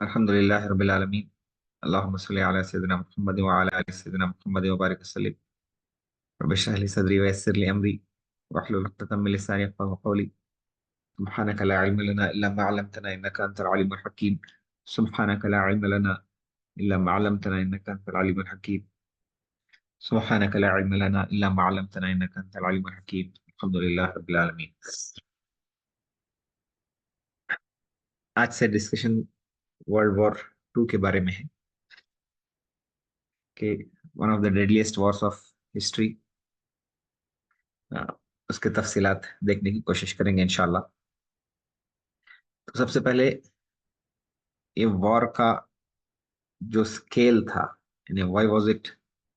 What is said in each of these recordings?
अल्हम्दुलिल्लाहि रब्बिल आलमीन। अल्लाहुम्मा सल्लि अला सय्यिदिना मुहम्मद व अला आलि सय्यिदिना मुहम्मद व बारिक वसल्लिम। रब्बि इश्रह लि सदरी व यस्सिर लि अमरी वहलुल उक़दतम मिन लिसानी यफ़क़हू क़ौली। सुब्हानक ला इल्म लना इल्ला मा 'अल्लमतना इन्नका अंतल अलीमुल हकीम। सुब्हानक ला इल्म लना इल्ला मा 'अल्लमतना इन्नका अंतल अलीमुल हकीम। सुब्हानक ला इल्म लना इल्ला मा 'अल्लमतना इन्नका अंतल अलीमुल हकीम। अल्हम्दुलिल्लाहि रब्बिल आलमीन। आज से डिस्कशन वर्ल्ड वॉर टू के बारे में है कि one of the deadliest Wars of history. उसके तफसीलात देखने की कोशिश करेंगे इंशाल्लाह। तो सबसे पहले ये वॉर का जो स्केल था, यानी why was it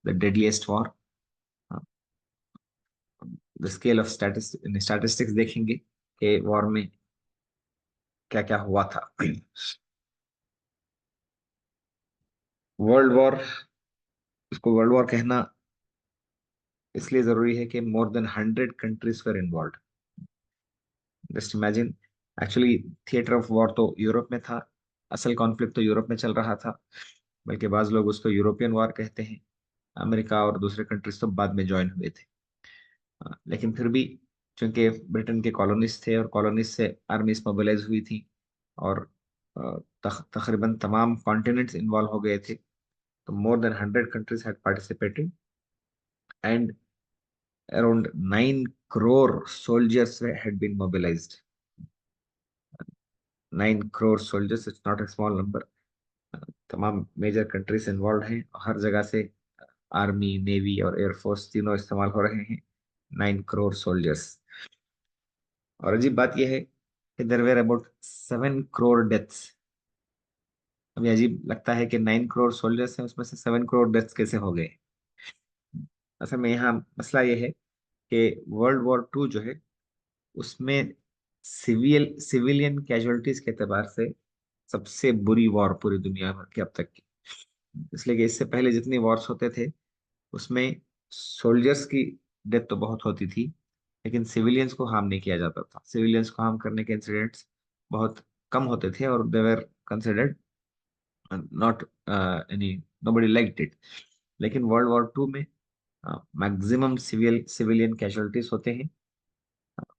the deadliest war, the scale of statistics देखेंगे कि वॉर में क्या क्या हुआ था। वर्ल्ड वॉर, इसको वर्ल्ड वॉर कहना इसलिए जरूरी है कि more than 100 countries were involve. Just imagine, actually theatre of war तो यूरोप में था, असल कॉन्फ्लिक्ट तो यूरोप में चल रहा था, बल्कि बाज लोग उसको यूरोपियन वॉर कहते हैं। अमेरिका और दूसरे कंट्रीज तो बाद में ज्वाइन हुए थे। लेकिन फिर भी चूंकि ब्रिटेन के कॉलोनीज थे और कॉलोनीज से आर्मीज मोबिलाइज हुई थी, और तकरीबन तमाम कॉन्टिनेंट्स इन्वॉल्व हो गए थे, तो more than 100 countries had participated and around 9 crore soldiers had been mobilized. 9 crore soldiers, it's not a small number. तमाम मेजर कंट्रीज इन्वॉल्व हैं, हर जगह से आर्मी, नेवी और एयरफोर्स तीनों इस्तेमाल हो रहे हैं। 9 करोड़ soldiers। और अजीब बात यह है कि there were about 7 crore deaths. अभी अजीब लगता है कि 9 करोड़ soldiers हैं, उसमें से 7 करोड़ डेथ्स कैसे हो गए। असल में यहाँ मसला यह है कि वर्ल्ड वॉर टू जो है उसमें सिविलियन कैजुअलिटीज के एतबार से सबसे बुरी वॉर पूरी दुनिया भर की अब तक की। इसलिए कि इससे पहले जितनी वॉर्स होते थे उसमें सोल्जर्स की डेथ तो बहुत होती थी, लेकिन सिविलियंस को हार्म नहीं किया जाता था। सिविलियंस को हार्म करने के इंसिडेंट्स बहुत कम होते थे और they were considered not any, nobody liked it. लेकिन वर्ल्ड वॉर टू में मैक्सिमम सिविलियन कैजुअलिटीज होते हैं,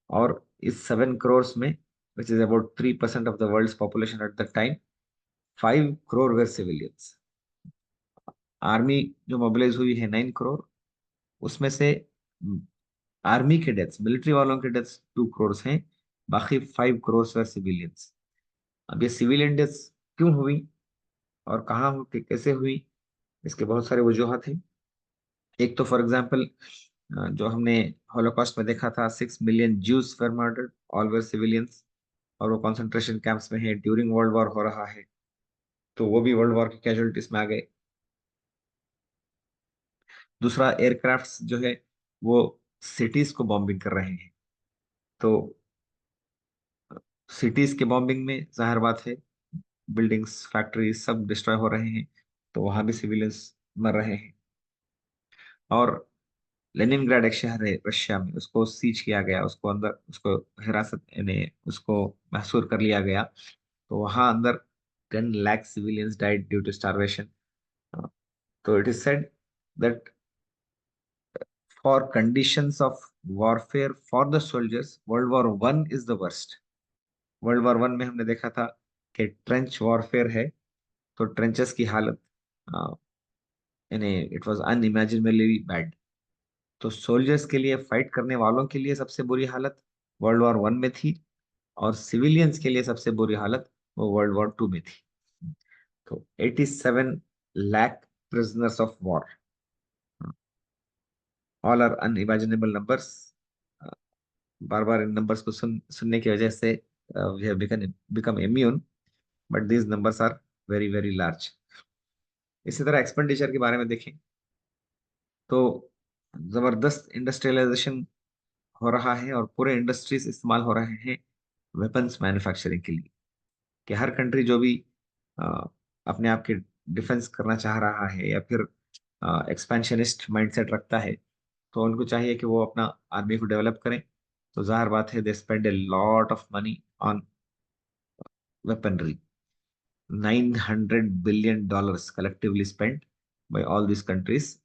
और इस 7 करोड़ में, which is about 3% of the world's population at the time, 5 crore were civilians. Army जो मोबिलाइज हुई है 9 करोड़, उसमें से आर्मी के डेथ्स, मिलिट्री वालों के डेथ्स 2 करोड़ हैं, बाकी 5 करोड़ वेर सिविलियंस। अब ये सिविलियन डेथ्स क्यों हुई और कहाँ हुई, कैसे हुई, इसके बहुत सारे वजूहत हैं। एक तो फॉर एग्जांपल जो हमने हॉलोकॉस्ट में देखा था, 6 million Jews were murdered, all were civilians, और वो कॉन्सेंट्रेशन कैंप्स में है, ड्यूरिंग वर्ल्ड वॉर हो रहा है, तो वो भी वर्ल्ड वॉर की कैजुअलिटीज में आ गए। दूसरा, एयरक्राफ्ट्स जो है वो सिटीज को बॉम्बिंग कर रहे हैं, तो सिटीज के बॉम्बिंग में जाहिर बात है बिल्डिंग्स, फैक्ट्रीज सब डिस्ट्रॉय हो रहे हैं, तो वहां भी सिविलियंस मर रहे हैं। और लेनिनग्राड एक शहर है रशिया में, उसको सीज किया गया, उसको अंदर, उसको हिरासत यानी उसको महसूर कर लिया गया, तो वहां अंदर 10 lakh civilians died due to starvation. तो it is said that for conditions of warfare for the soldiers, World War one is the worst. World War one में हमने देखा था कि ट्रेंच वॉरफेयर है, तो ट्रेंचेस की हालत यानी इट वाज अनइमेजिनेबली बैड। तो सोल्जर्स के लिए, फाइट करने वालों के लिए सबसे बुरी हालत वर्ल्ड वॉर वन में थी, और सिविलियंस के लिए सबसे बुरी हालत वो वर्ल्ड वॉर टू में थी। तो 87 lakh prisoners of war, all are unimaginable numbers. बार बार इन नंबर्स को सुनने की वजह से we have become immune, but these numbers are very very large. इसी तरह एक्सपेंडिचर के बारे में देखें तो जबरदस्त इंडस्ट्रियलाइजेशन हो रहा है, और पूरे इंडस्ट्रीज इस्तेमाल हो रहे हैं वेपन्स मैन्युफैक्चरिंग के लिए। कि हर कंट्री जो भी अ, अपने आप के डिफेंस करना चाह रहा है या फिर एक्सपेंशनिस्ट माइंडसेट रखता है, तो उनको चाहिए कि वो अपना आर्मी को डेवलप करें। तो जाहिर बात है they spend a lot of money on weaponry. $900 billion collectively spent by all these countries.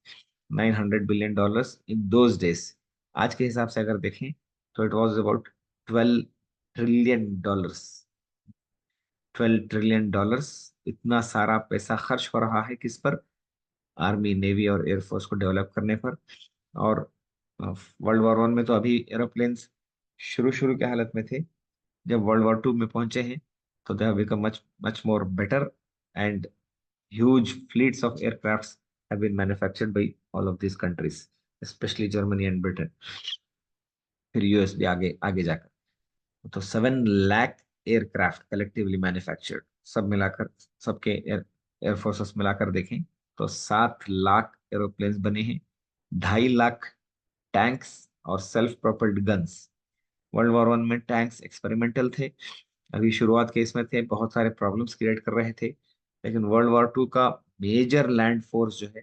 $900 billion in those days. आज के हिसाब से अगर देखें तो it was about 12 trillion dollars. $12 trillion, इतना सारा पैसा खर्च हो रहा है किस पर? आर्मी, नेवी और एयरफोर्स को डेवलप करने पर। और वर्ल्ड वॉर 1 में तो अभी एरोप्लेन्स शुरू शुरू के हालत में थे। जब वर्ल्ड वॉर 2 में पहुंचे हैं तो they have become much much more better, and huge fleets of aircrafts have been manufactured by all of these countries, specially Germany and Britain, फिर यूएस भी आगे आगे जाकर। तो 7 लाख एयरक्राफ्ट कलेक्टिवली मैन्युफैक्चर्ड, सब मिलाकर, सबके एयरफोर्सेस मिलाकर देखें तो 7 लाख एरोप्लेन्स बने हैं। 2.5 लाख टैंक्स और self propelled guns. World war 1 में टैंक्स एक्सपेरिमेंटल थे, अभी शुरुआत के इसमें थे, बहुत सारे प्रॉब्लम्स क्रिएट कर रहे थे। लेकिन वर्ल्ड वॉर 2 का मेजर लैंड फोर्स जो है,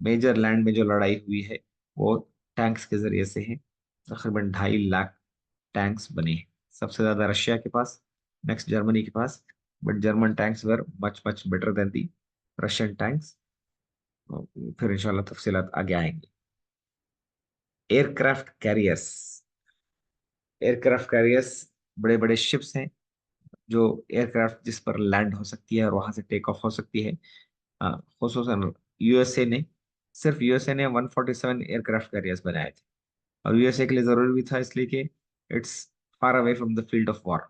मेजर लैंड में जो लड़ाई हुई है, वो टैंक्स के जरिए से है। तकरीबन 2.5 लाख टैंक्स बने हैं। सबसे ज्यादा रशिया के पास, नेक्स्ट जर्मनी के पास, but German tanks were much much better than the Russian tanks. फिर इंशाल्लाह तफसीलात आगे आएंगे। Aircraft carriers. एयरक्राफ्ट कैरियर्स बड़े बड़े शिप्स हैं जो एयरक्राफ्ट जिस पर लैंड हो सकती है और वहां से टेक ऑफ हो सकती है। खुसूसन यूएसए ने, सिर्फ यूएसए ने 147 एयरक्राफ्ट कैरियर्स बनाए थे। और यूएसए के लिए जरूरी भी था, इसलिए कि it's far away from the field of war.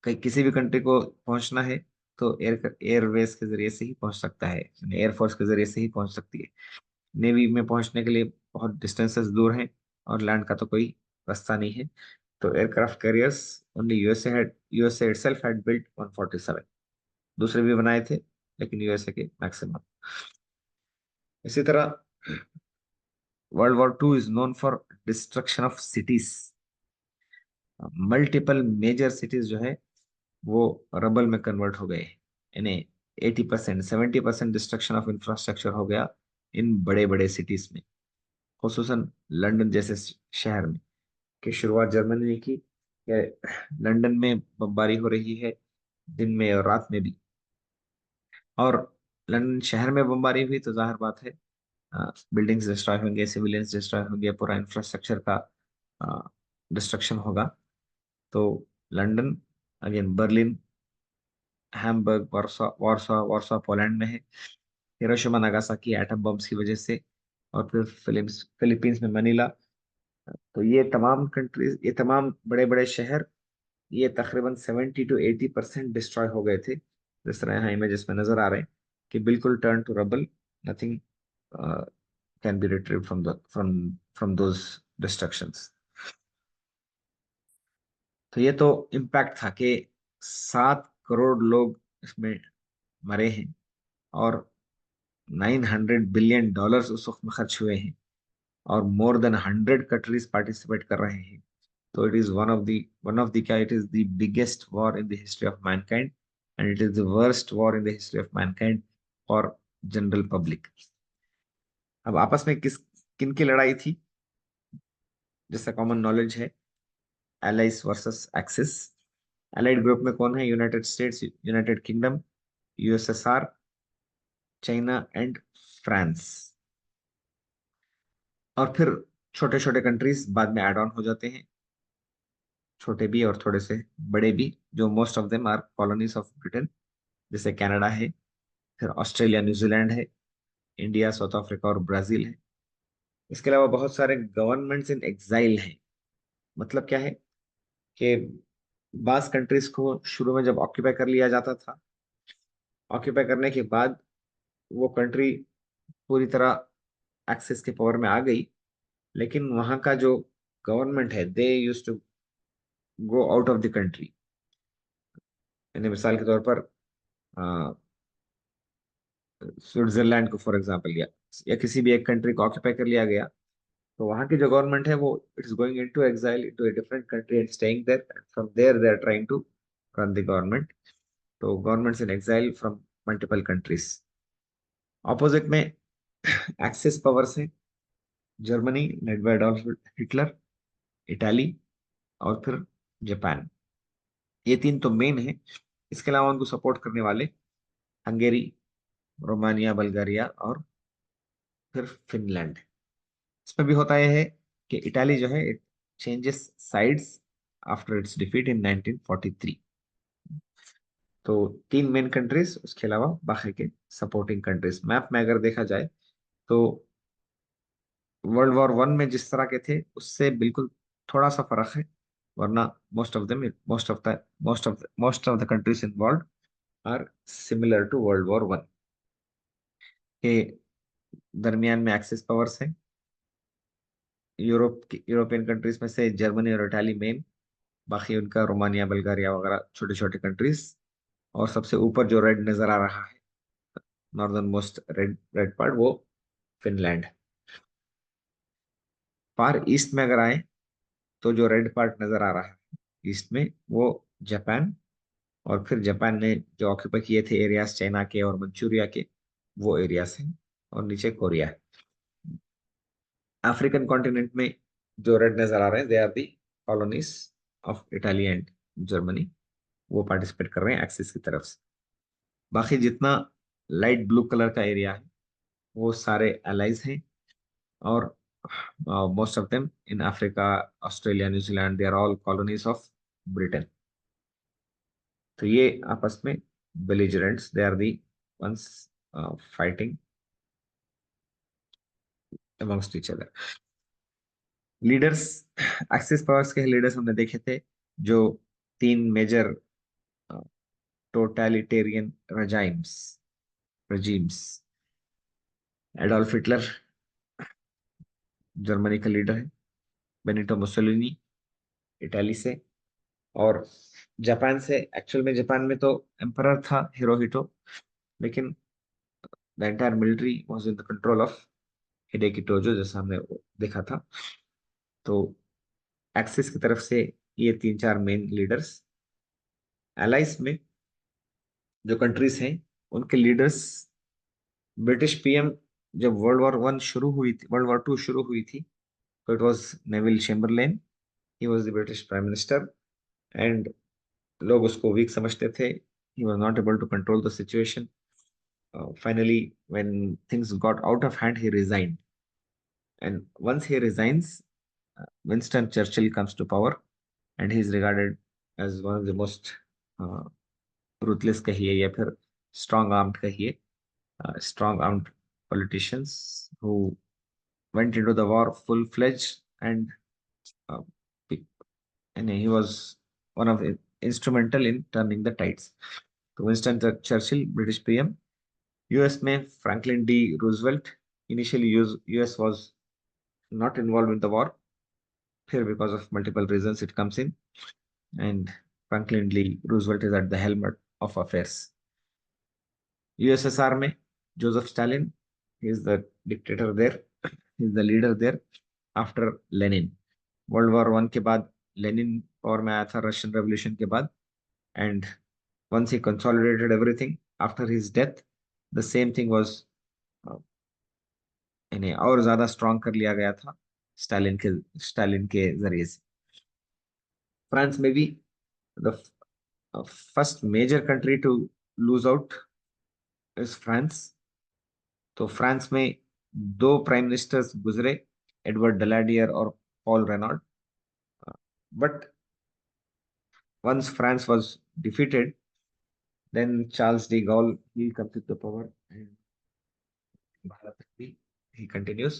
कहीं किसी भी कंट्री को पहुंचना है तो एयरवेज के जरिए से ही पहुंच सकता है, एयरफोर्स के जरिए से ही पहुंच सकती है। नेवी में पहुंचने के लिए बहुत डिस्टेंसेस दूर हैं और लैंड का तो कोई रास्ता नहीं है। तो aircraft carriers only USA itself had built 147। दूसरे भी बनाए थे लेकिन यूएसए के मैक्सिमम। इसी तरह world war 2 is known for destruction of cities. Multiple major cities जो है वो रबल में कन्वर्ट हो गए, यानी 80%, 70% डिस्ट्रक्शन ऑफ इंफ्रास्ट्रक्चर हो गया इन बड़े बड़े सिटीज में, खुसूसन लंदन जैसे शहर में। की शुरुआत जर्मनी ने की कि लंदन में बमबारी हो रही है दिन में और रात में भी। और लंदन शहर में बमबारी हुई तो जाहिर बात है बिल्डिंग्स डिस्ट्रॉय होंगे, सिविलियंस डिस्ट्रॉय होंगे, पूरा इंफ्रास्ट्रक्चर का डिस्ट्रक्शन होगा। तो London, again Berlin, Hamburg, Warsaw Warsaw Warsaw Poland में है, हिरोशिमा नागासाकी एटम बम्स की वजह से, और फिर फिलीपींस में मनीला। तो ये तमाम कंट्रीज, ये तमाम बड़े बड़े शहर, ये तकरीबन 70 to 80% डिस्ट्रॉय हो गए थे। जिस तरह यहाँ इमेजेस में नजर आ रहे हैं कि बिल्कुल turn to rubble, nothing can be retrieve from those destructions. तो ये तो इम्पैक्ट था कि 7 करोड़ लोग इसमें मरे हैं और $900 बिलियन उस वक्त में खर्च हुए हैं, और मोर देन 100 कंट्रीज पार्टिसिपेट कर रहे हैं। तो it is one of the क्या, it is the biggest war in the history of mankind, and it is the worst war in the history of mankind for general public. अब आपस में किन की लड़ाई थी, जैसा कॉमन नॉलेज है, Allies versus Axis. Allied group में कौन है? United States, United Kingdom, USSR, China and France. और फिर छोटे छोटे कंट्रीज बाद में ऐड ऑन हो जाते हैं, छोटे भी और थोड़े से बड़े भी, जो most of them are colonies of Britain, जैसे कनाडा है, फिर ऑस्ट्रेलिया, न्यूजीलैंड है, इंडिया, साउथ अफ्रीका और ब्राजील है। इसके अलावा बहुत सारे गवर्नमेंट्स इन एग्जाइल हैं। मतलब क्या है कि बास कंट्रीज को शुरू में जब ऑक्यूपाई कर लिया जाता था, ऑक्यूपाई करने के बाद वो कंट्री पूरी तरह एक्सेस के पावर में आ गई, लेकिन वहां का जो गवर्नमेंट है, they use to go out of the country. यानी मिसाल के तौर पर स्विट्जरलैंड को फॉर एग्जांपल, या किसी भी एक कंट्री को ऑक्यूपाई कर लिया गया, तो वहां की जो गवर्नमेंट है वो it's going into exile into a different country and staying there, from there they are trying to run the government. तो governments in exile from multiple countries. Opposite में एक्सिस पावर्स है, Germany led by Adolf Hitler, Italy, और फिर Japan. ये तीन तो main है। इसके अलावा उनको सपोर्ट करने वाले हंगेरी, रोमानिया, बल्गारिया और फिर फिनलैंड। इसमें भी होता यह है कि इटाली जो है, it changes sides after it's defeat in 1943। तो तीन मेन कंट्रीज, उसके अलावा बाकी के सपोर्टिंग कंट्रीज। मैप में अगर देखा जाए तो वर्ल्ड वॉर 1 में जिस तरह के थे उससे बिल्कुल थोड़ा सा फर्क है, वरना most of the countries involve are similar to world war 1 के। दरमियान में एक्सिस पावर्स हैं। यूरोपियन कंट्रीज में से जर्मनी और इटाली मेन, बाकी उनका रोमानिया, बल्गारिया वगैरह छोटे छोटे कंट्रीज। और सबसे ऊपर जो रेड नजर आ रहा है, northern most red red part, वो फिनलैंड। फार ईस्ट में अगर आए तो जो रेड पार्ट नजर आ रहा है ईस्ट में, वो जापान। और फिर जापान ने जो ऑक्यूपाई किए थे एरियाज चाइना के और मंचूरिया के, वो एरियाज हैं। और नीचे कोरिया है। अफ्रीकन कॉन्टिनेंट में जो रेड नजर आ रहे हैं, they are the colonies of Italy and Germany. वो पार्टिसिपेट कर रहे हैं एक्सिस की तरफ से। बाकी जितना लाइट ब्लू कलर का एरिया है, वो सारे एलाइज हैं। और most of them in Africa, Australia, New Zealand, they are all colonies of Britain. तो ये आपस में belligerents, they are the ones fighting amongst each other. Leaders, Axis powers के लीडर्स हमने देखे थे, जो तीन major totalitarian regimes. Adolf Hitler Germany का लीडर है, बेनिटो मुसोलिनी इटाली से, और जापान से। एक्चुअल में जापान में तो एम्परर था हिरोहितो, लेकिन the entire military was in the control of Hideki Tojo, जैसा हमने देखा था। तो एक्सिस की तरफ से ये तीन चार मेन लीडर्स। एलाइस में जो कंट्रीज हैं, उनके लीडर्स, ब्रिटिश पीएम, जब वर्ल्ड वॉर 2 शुरू हुई थी, तो it was Neville Chamberlain. He was the British prime minister. And लोग उसको वीक समझते थे। He was not able to control the situation. Finally, when things got out of hand, he resigned. And once he resigns, Winston Churchill comes to power, and he is regarded as one of the most uh, ruthless कहिए या फिर strong armed कहिए, strong armed politicians who went into the war full fledged, and uh, he and he was one of the instrumental in turning the tides. So Winston Churchill, British PM. US में Franklin D. Roosevelt. Initially, US was not involved in the war. Here, because of multiple reasons, it comes in, and Franklin D. Roosevelt is at the helm of affairs. USSR में Joseph Stalin, he is the dictator there, he is the leader there after Lenin. World war 1 के बाद Lenin power में आया था, Russian revolution के बाद। And once he consolidated everything after his death, the same thing was इन्हें और ज्यादा स्ट्रांग कर लिया गया था स्टालिन के जरिए से। फ्रांस में भी the first major country to lose out is France. तो फ्रांस में दो प्राइम मिनिस्टर्स गुजरे, एडवर्ड डलाडियर और Paul Reynaud. But once France was defeated, then Charles de Gaulle, he comes to the power, and Bharat भी he continues.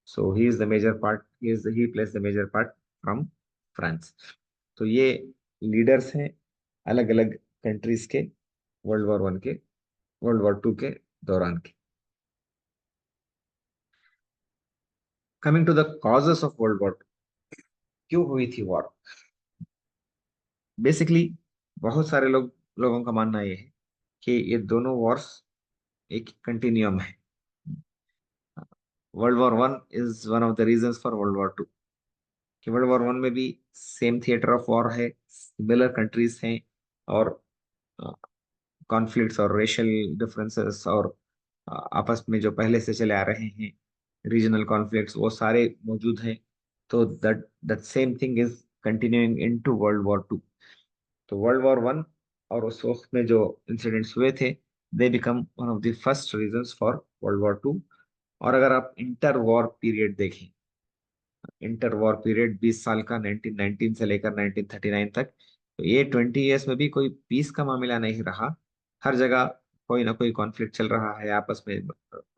So he plays the major part from France. तो ये leaders हैं अलग अलग countries के, world war 1 के, world war 2 के दौरान के। Coming to the causes of world war, क्यों हुई थी वॉर। बेसिकली बहुत सारे लोगों का मानना ये है कि ये दोनों वॉर्स एक कंटिन्यूम है। World war 1 is one of the reasons for world war 2, कि वर्ल्ड वॉर 1 में भी सेम थिएटर ऑफ वॉर है, सिमिलर कंट्रीज हैं, और कॉन्फ्लिक्ट्स और रेशियल डिफरेंसेस और आपस में जो पहले से चले आ रहे हैं रीजनल कॉन्फ्लिक्ट्स, वो सारे मौजूद हैं। तो that that same thing is continuing into world war 2। तो वर्ल्ड वॉर वन और उस वक्त में जो इंसिडेंट्स हुए थे, they become one of the first reasons for world war two. और अगर आप इंटर वॉर पीरियड देखें, इंटर वॉर पीरियड 20 साल का, 1919 से लेकर 1939 तक, तो ये 20 ईयर्स में भी कोई पीस का मामला नहीं रहा। हर जगह कोई ना कोई कॉन्फ्लिक्ट चल रहा है, आपस में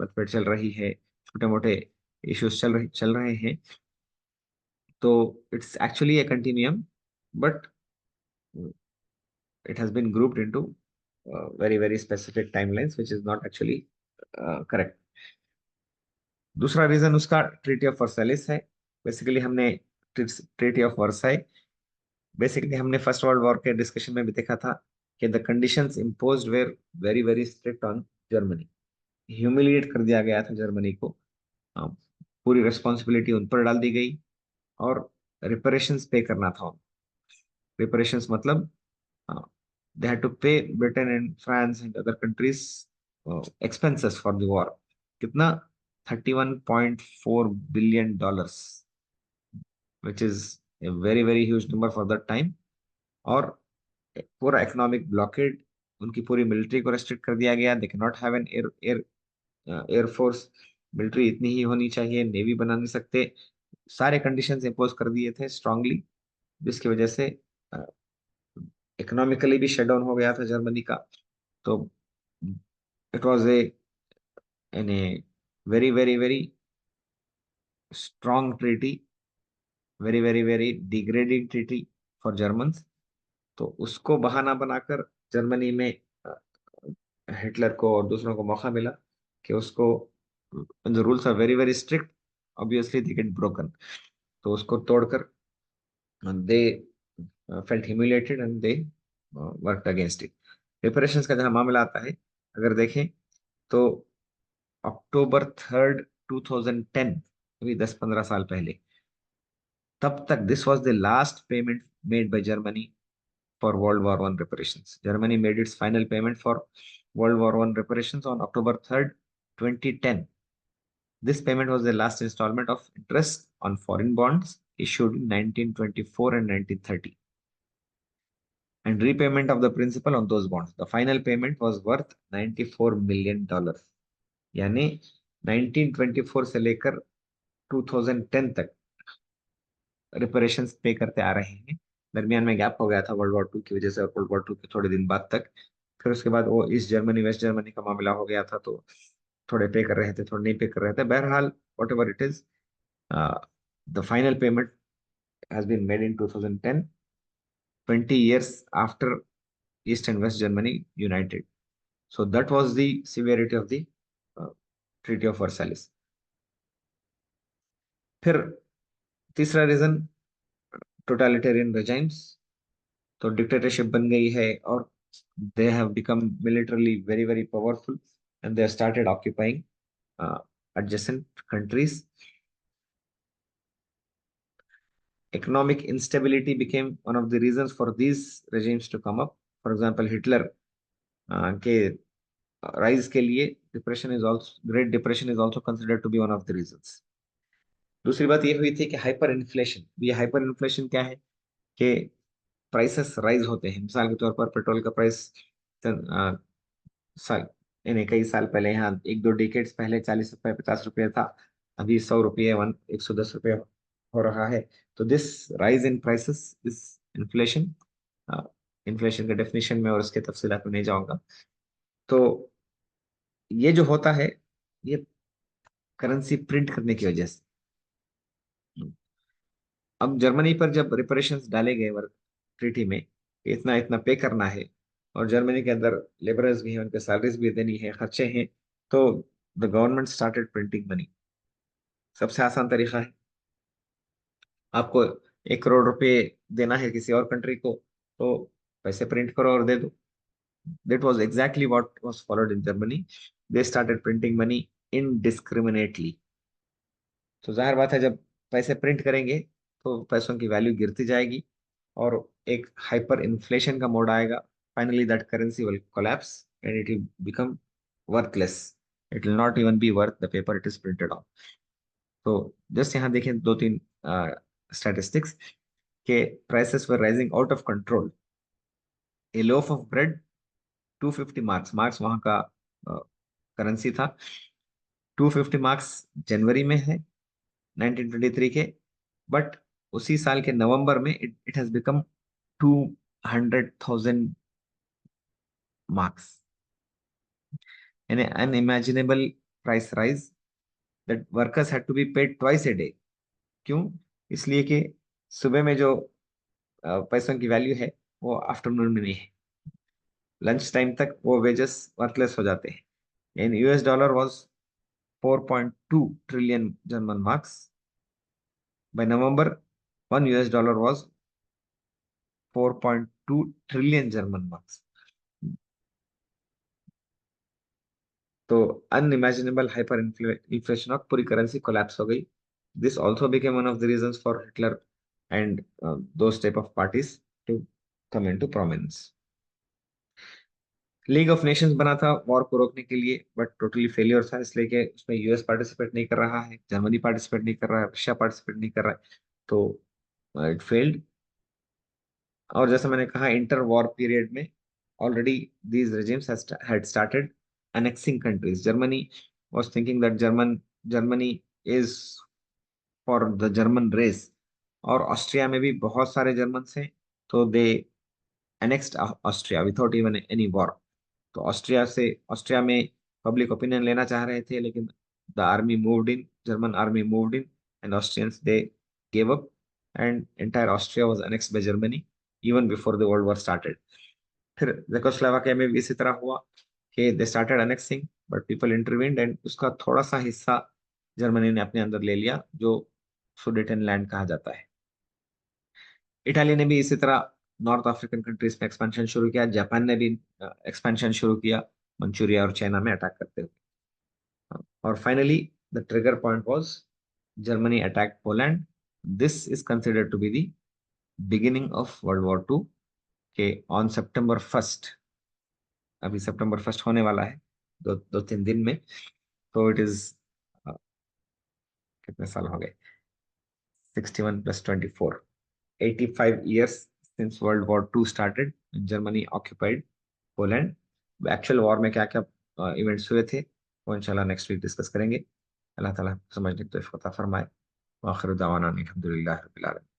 मतभेद चल रही है, छोटे मोटे इश्यूज चल रहे हैं। तो it's actually a continuum, but it has been grouped into very very specific timelines, which is not actually correct. दूसरा रीजन उसका ट्रीटी ऑफ वर्साइलिस है। बेसिकली हमने ट्रीटी ऑफ वर्साई, बेसिकली हमने फर्स्ट वर्ल्ड वॉर के डिस्कशन में भी देखा था कि the conditions imposed were very very strict on Germany. Humiliate कर दिया गया था जर्मनी को। अ, पूरी रिस्पॉन्सिबिलिटी उन पर डाल दी गई, और रिपरेशंस पे करना था। रिपरेशंस मतलब they had to pay Britain and France and other countries expenses for the war. कितना? $31.4 billion, which is a very very huge number for that time. और पूरा इकोनॉमिक ब्लॉकेड, उनकी पूरी मिलिट्री को रेस्ट्रिक्ट कर दिया गया। They can not have an air air air force. Military इतनी ही होनी चाहिए, नेवी बना नहीं सकते। सारे कंडीशंस इम्पोज कर दिए थे स्ट्रांगली, जिसकी वजह से इकोनॉमिकली भी शट डाउन हो गया था जर्मनी का। तो it was a in a very very very strong treaty, very very very degrading treaty for Germans। तो उसको बहाना बनाकर जर्मनी में हिटलर को और दूसरों को मौका मिला कि उसको, the rules are very very strict, obviously they get broken. तो उसको तोड़कर they felt humiliated and they worked against it. Reparations का जहां मामला आता है, अगर देखें तो October 3rd 2010, अभी 10-15 साल पहले, तब तक this was the last payment made by Germany for world War one reparations. Germany made its final payment for World War One reparations on October 3rd, 2010. This payment was the last installment of interest on foreign bonds issued in 1924 and 1930, and repayment of the principal on those bonds. The final payment was worth $94 million। यानी 1924 से लेकर 2010 तक रिपरेशंस पे करते आ रहे हैं। दरमियान में गैप हो गया था वर्ल्ड वॉर टू की वजह से, और वर्ल्ड वॉर टू के थोड़े दिन बाद तक, फिर उसके बाद वो ईस्ट जर्मनी वेस्ट जर्मनी का मामला हो गया था, तो थोड़े पे कर रहे थे, थोड़े नहीं पे कर रहे थे। बहरहाल whatever it is, the final payment has been made in 2010, 20 years after East and West Germany united. So that was the severity of the uh, Treaty of Versailles. फिर तीसरा रीजन, टोटलिटेरियन regimes। तो dictatorship बन गई है, और they have become militarily very very powerful, and they have started occupying adjacent countries. Economic instability became one of the reasons for these regimes to come up. For example, Hitler के rise के लिए depression is also, great depression is also considered to be one of the reasons. दूसरी बात ये हुई थी कि hyperinflation. ये हाइपर इन्फ्लेशन क्या है कि प्राइसेस राइज होते हैं। मिसाल के तौर पर पेट्रोल का प्राइस साल यानी कई साल पहले, यहाँ 1-2 डिकेट्स पहले 40 रुपए 50 रुपए था, अभी 100 रुपये 110 रुपये हो रहा है। तो this rise in prices is inflation. Inflation के डेफिनेशन में और उसके तफसीलात में नहीं जाऊंगा। तो ये जो होता है, ये करेंसी प्रिंट करने की वजह से। अब जर्मनी पर जब रिपरेशंस डाले गए वर्क ट्रीटी में, इतना इतना पे करना है, और जर्मनी के अंदर लेबरर्स भी हैं, उनके सैलरीज भी देनी है, खर्चे हैं, तो the government started printing money. सबसे आसान तरीका है, आपको 1 करोड़ रुपए देना है किसी और कंट्री को, तो पैसे प्रिंट करो और दे दो। That was exactly what was followed in Germany. They started printing money indiscriminately. तो जाहिर बात है, जब पैसे प्रिंट करेंगे तो पैसों की वैल्यू गिरती जाएगी, और एक हाइपर इन्फ्लेशन का मोड आएगा। Finally that currency will collapse and it will become worthless. It will not even be worth the paper it is printed on. तो जस्ट यहाँ देखें 2-3 स्टैटिस्टिक्स के prices were rising out of control. A loaf of bread 250 marks, marks वहां का currency था। 250 marks जनवरी में है 1923 के, बट उसी साल के नवंबर में it it has become 200,000 marks, यानी unimaginable price rise that workers had to be paid twice a day. क्यों? इसलिए कि सुबह में जो पैसों की वैल्यू है वो आफ्टरनून में नहीं है, लंच टाइम तक वो वेजेस वर्थलेस हो जाते हैं। In US dollar was 4.2 trillion German marks. By November, $1 was 4.2 trillion German marks. तो अनइमेजिनेबल हाइपर इन्फ्लेशन ऑफ पूरी करेंसी कोलैप्स हो गई। This also became one of the reasons for Hitler and those type of parties to come into prominence. League of Nations बना था war को रोकने के लिए, बट टोटली फेलियर था, इसलिए कि उसमें यूएस पार्टिसिपेट नहीं कर रहा है, जर्मनी पार्टिसिपेट नहीं कर रहा है, रशिया पार्टिसिपेट नहीं कर रहा है, तो इट फेल्ड। और जैसे मैंने कहा, इंटर वॉर पीरियड में already these regimes had started annexing countries. Germany was thinking that Germany is for the German race, और ऑस्ट्रिया में भी बहुत सारे जर्मन हैं, तो दे annexed Austria without even any war. तो ऑस्ट्रिया में पब्लिक ओपिनियन लेना चाह रहे थे, लेकिन the army moved in, German army moved in, and Austrians they gave up, and entire Austria was annexed by Germany even before the world war started. फिर Czechoslovakia में भी इसी तरह हुआ कि they started annexing, but people intervened and उसका थोड़ा सा हिस्सा जर्मनी ने अपने अंदर ले लिया, जो सुडेटन लैंड कहा जाता है। इटाली ने भी इसी तरह नॉर्थ अफ्रीकन कंट्रीज में एक्सपेंशन शुरू किया, जापान ने भी एक्सपेंशन शुरू किया मंचूरिया और चाइना में अटैक करते हुए। और finally the trigger point was Germany attack Poland. This is considered to be the beginning of world war 2 के ऑन September 1st। अभी September 1st होने वाला है, दो दो तीन दिन में। तो इट इज कितने साल हो गए, 61 + 24, 85 years since World War II started। Germany occupied Poland. Actual war में क्या क्या इवेंट्स हुए थे वो इंशाल्लाह नेक्स्ट वीक डिस्कस करेंगे। अल्लाह ताला समझने की तौफीक अता फरमाए। आखिर दावाना अनिल हम्दुलिल्लाह रब्बिल आलमीन।